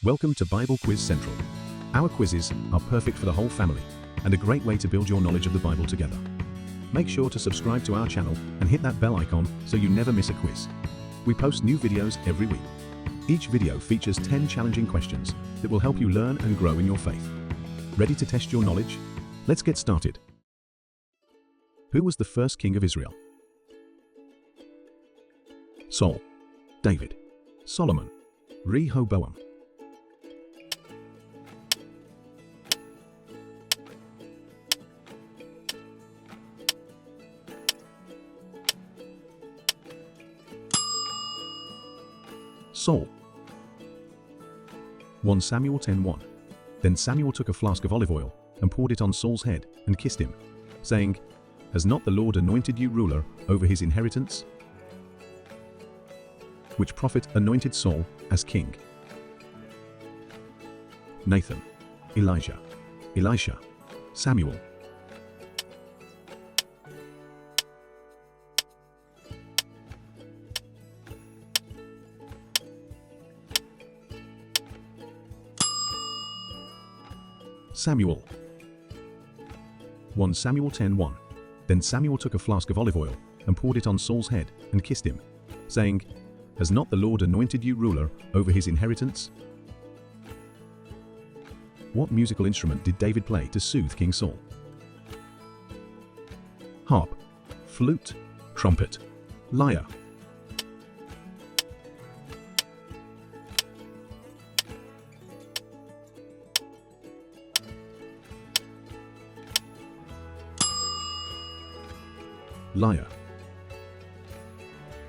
Welcome to Bible Quiz Central. Our quizzes are perfect for the whole family and a great way to build your knowledge of the Bible together. Make sure to subscribe to our channel and hit that bell icon so you never miss a quiz. We post new videos every week. Each video features 10 challenging questions that will help you learn and grow in your faith. Ready to test your knowledge? Let's get started. Who was the first king of Israel? Saul, David, Solomon, Rehoboam. Saul. 1 Samuel 10:1. Then Samuel took a flask of olive oil and poured it on Saul's head and kissed him, saying, "Has not the Lord anointed you ruler over his inheritance?" Which prophet anointed Saul as king? Nathan, Elijah, Elisha, Samuel. Samuel. 1 Samuel 10:1. Then Samuel took a flask of olive oil and poured it on Saul's head and kissed him, saying, "Has not the Lord anointed you ruler over his inheritance?" What musical instrument did David play to soothe King Saul? Harp, flute, trumpet, lyre. Lyre.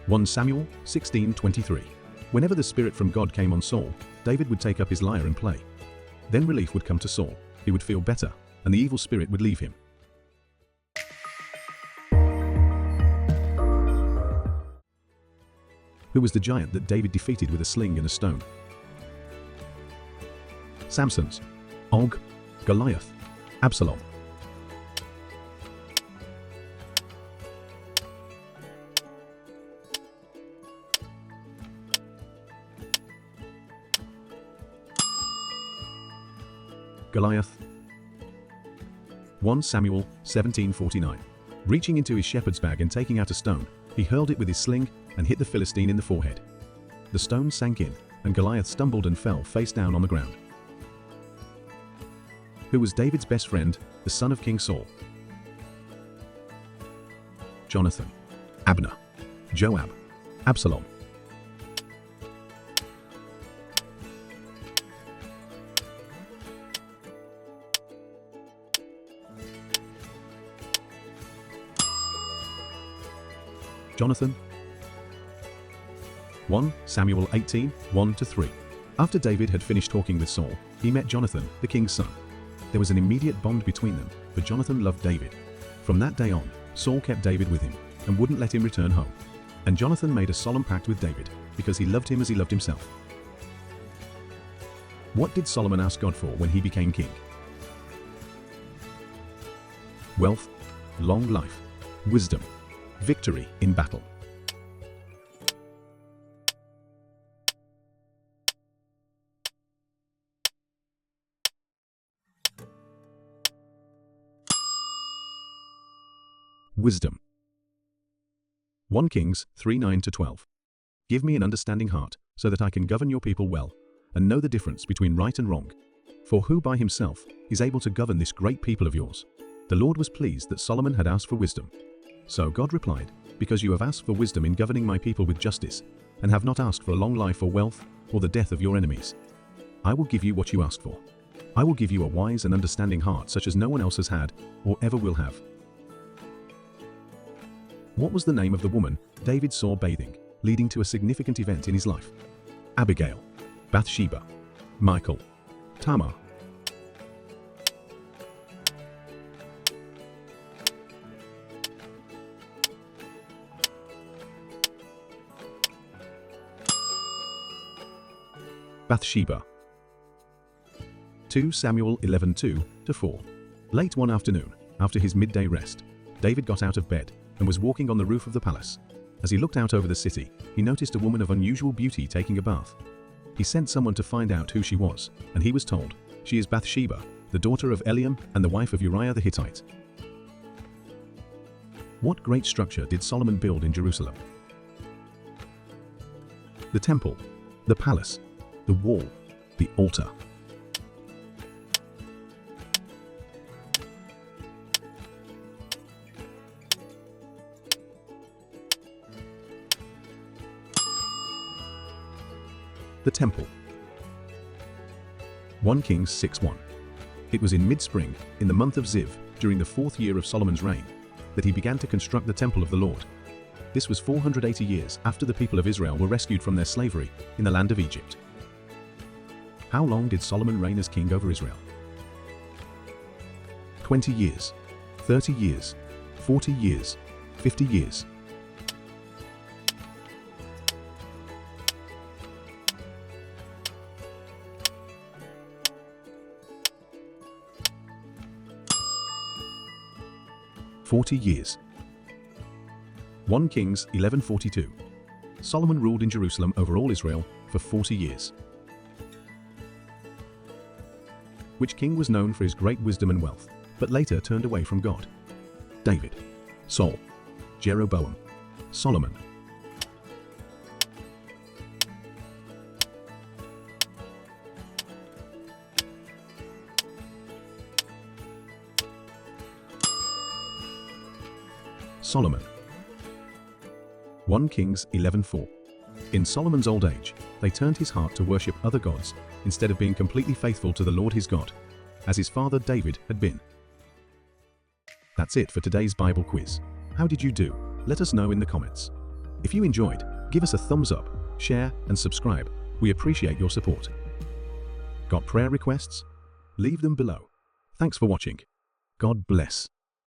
1 Samuel 16:23. Whenever the Spirit from God came on Saul, David would take up his lyre and play. Then relief would come to Saul, he would feel better, and the evil spirit would leave him. Who was the giant that David defeated with a sling and a stone? Samson's, Og, Goliath, Absalom. Goliath. 1 Samuel 17:49. Reaching into his shepherd's bag and taking out a stone, he hurled it with his sling and hit the Philistine in the forehead. The stone sank in, and Goliath stumbled and fell face down on the ground. Who was David's best friend, the son of King Saul? Jonathan, Abner, Joab, Absalom. Jonathan. 1 Samuel 18:1-3. After David had finished talking with Saul, he met Jonathan, the king's son. There was an immediate bond between them, for Jonathan loved David. From that day on, Saul kept David with him and wouldn't let him return home. And Jonathan made a solemn pact with David, because he loved him as he loved himself. What did Solomon ask God for when he became king? Wealth, long life, wisdom, victory in battle. Wisdom. 1 Kings 3:9-12. Give me an understanding heart, so that I can govern your people well, and know the difference between right and wrong. For who by himself is able to govern this great people of yours? The Lord was pleased that Solomon had asked for wisdom. So God replied, "Because you have asked for wisdom in governing my people with justice, and have not asked for a long life or wealth, or the death of your enemies, I will give you what you asked for. I will give you a wise and understanding heart such as no one else has had, or ever will have." What was the name of the woman David saw bathing, leading to a significant event in his life? Abigail, Bathsheba, Michal, Tamar. Bathsheba. 2 Samuel 11:2-4. Late one afternoon, after his midday rest, David got out of bed and was walking on the roof of the palace. As he looked out over the city, he noticed a woman of unusual beauty taking a bath. He sent someone to find out who she was, and he was told, "She is Bathsheba, the daughter of Eliam and the wife of Uriah the Hittite." What great structure did Solomon build in Jerusalem? The temple, the palace, the wall, the altar. The temple. 1 Kings 6:1. It was in mid-spring, in the month of Ziv, during the 4th year of Solomon's reign, that he began to construct the temple of the Lord. This was 480 years after the people of Israel were rescued from their slavery in the land of Egypt. How long did Solomon reign as king over Israel? 20 years, 30 years, 40 years, 50 years. 40 years. 1 Kings 11:42. Solomon ruled in Jerusalem over all Israel for 40 years. Which king was known for his great wisdom and wealth, but later turned away from God? David, Saul, Jeroboam, Solomon. Solomon. 1 Kings 11:4. In Solomon's old age, they turned his heart to worship other gods instead of being completely faithful to the Lord his God, as his father David had been. That's it for today's Bible quiz. How did you do? Let us know in the comments. If you enjoyed, give us a thumbs up, share, and subscribe. We appreciate your support. Got prayer requests? Leave them below. Thanks for watching. God bless.